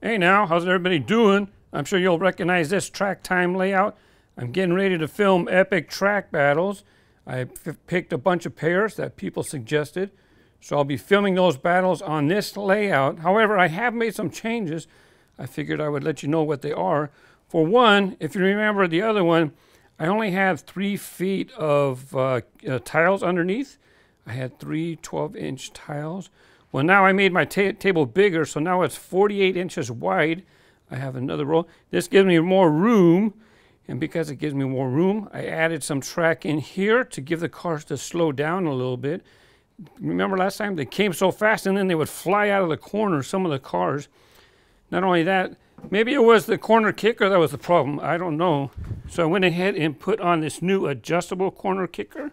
Hey now, how's everybody doing? I'm sure you'll recognize this track time layout. I'm getting ready to film epic track battles. I picked a bunch of pairs that people suggested, so I'll be filming those battles on this layout. However, I have made some changes. I figured I would let you know what they are. For one, if you remember the other one, I only have 3 feet of tiles underneath. I had 3 12-inch tiles. Well, now I made my table bigger, so now it's 48 inches wide. I have another roll. This gives me more room, and because it gives me more room, I added some track in here to give the cars to slow down a little bit. Remember last time? They came so fast, and then they would fly out of the corner, some of the cars. Not only that, maybe it was the corner kicker that was the problem. I don't know. So I went ahead and put on this new adjustable corner kicker.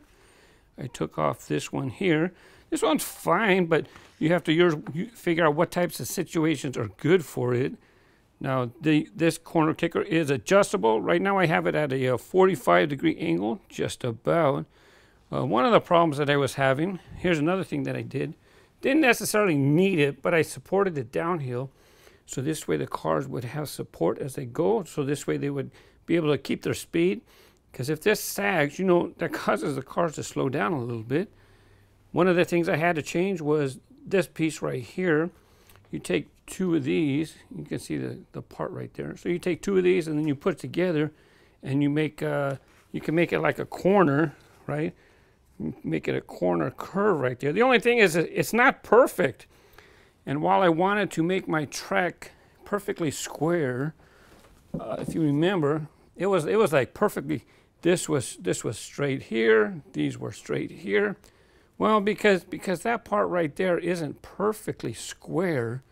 I took off this one here. This one's fine, but you have to figure out what types of situations are good for it. Now, this corner kicker is adjustable. Right now I have it at a 45-degree angle, just about. One of the problems that I was having, here's another thing that I did. Didn't necessarily need it, but I supported it downhill. So this way the cars would have support as they go. So this way they would be able to keep their speed. Because if this sags, you know, that causes the cars to slow down a little bit. One of the things I had to change was this piece right here. You take 2 of these, you can see the part right there. So you take 2 of these and then you put it together and you make, you can make it like a corner, right? Make it a corner curve right there. The only thing is it's not perfect. And while I wanted to make my track perfectly square, if you remember, it was like perfectly, this was straight here, these were straight here. Well, because that part right there isn't perfectly square,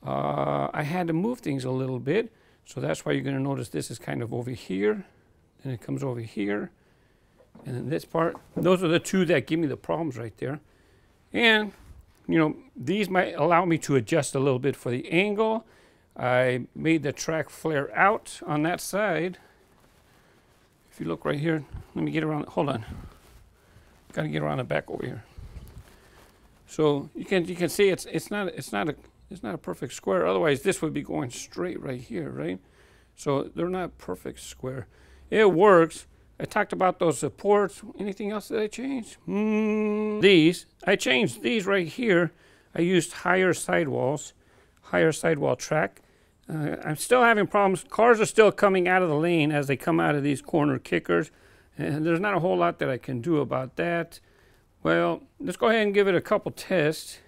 I had to move things a little bit. So that's why you're going to notice this is kind of over here, and it comes over here, and then this part. Those are the 2 that give me the problems right there. And, you know, these might allow me to adjust a little bit for the angle. I made the track flare out on that side. If you look right here, let me get around, hold on. Got to get around the back over here. So you can see it's not a perfect square. Otherwise, this would be going straight right here, right? So they're not perfect square. It works. I talked about those supports. Anything else that I changed? I changed these right here. I used higher sidewall track. I'm still having problems. Cars are still coming out of the lane as they come out of these corner kickers. And there's not a whole lot that I can do about that. Well, let's go ahead and give it a couple tests.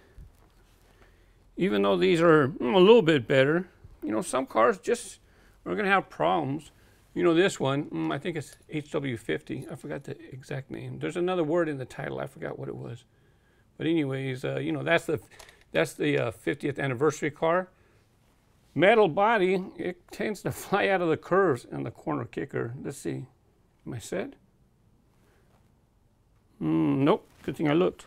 Even though these are a little bit better, you know, some cars just are going to have problems. You know, this one, I think it's HW50. I forgot the exact name. There's another word in the title. I forgot what it was. But anyways, you know, that's the 50th anniversary car. Metal body, it tends to fly out of the curves in the corner kicker. Let's see. Am I set? Nope. Good thing I looked.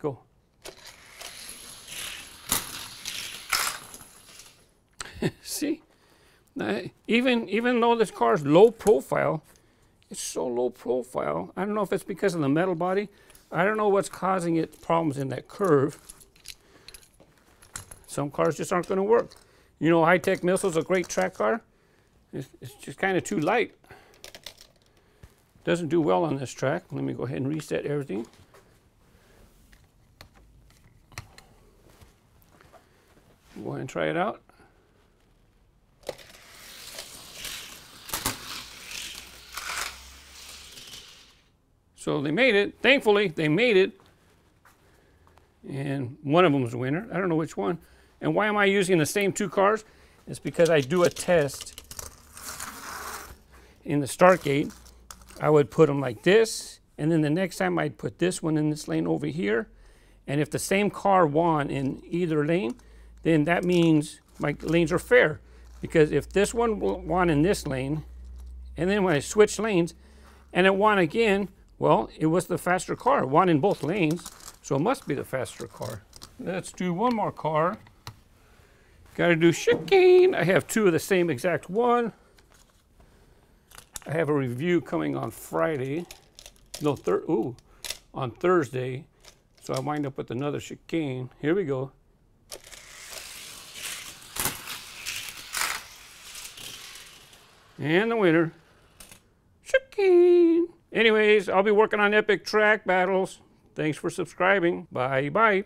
Go. See? Even though this car is low profile, it's so low profile. I don't know if it's because of the metal body. I don't know what's causing it problems in that curve. Some cars just aren't going to work. You know, High-Tech Missile's a great track car. It's just kind of too light. Doesn't do well on this track. Let me go ahead and reset everything. Go ahead and try it out. So they made it. Thankfully, they made it. And one of them was a winner. I don't know which one. And why am I using the same 2 cars? It's because I do a test in the start gate. I would put them like this, and then the next time I'd put this one in this lane over here. And if the same car won in either lane, then that means my lanes are fair. Because if this one won in this lane, and then when I switch lanes, and it won again, well, it was the faster car. It won in both lanes, so it must be the faster car. Let's do one more car. Got to do Chicane. I have 2 of the same exact one. I have a review coming on Friday. No, on Thursday. So I wind up with another chicane. Here we go. And the winner, Chicane. Anyways, I'll be working on epic track battles. Thanks for subscribing. Bye bye.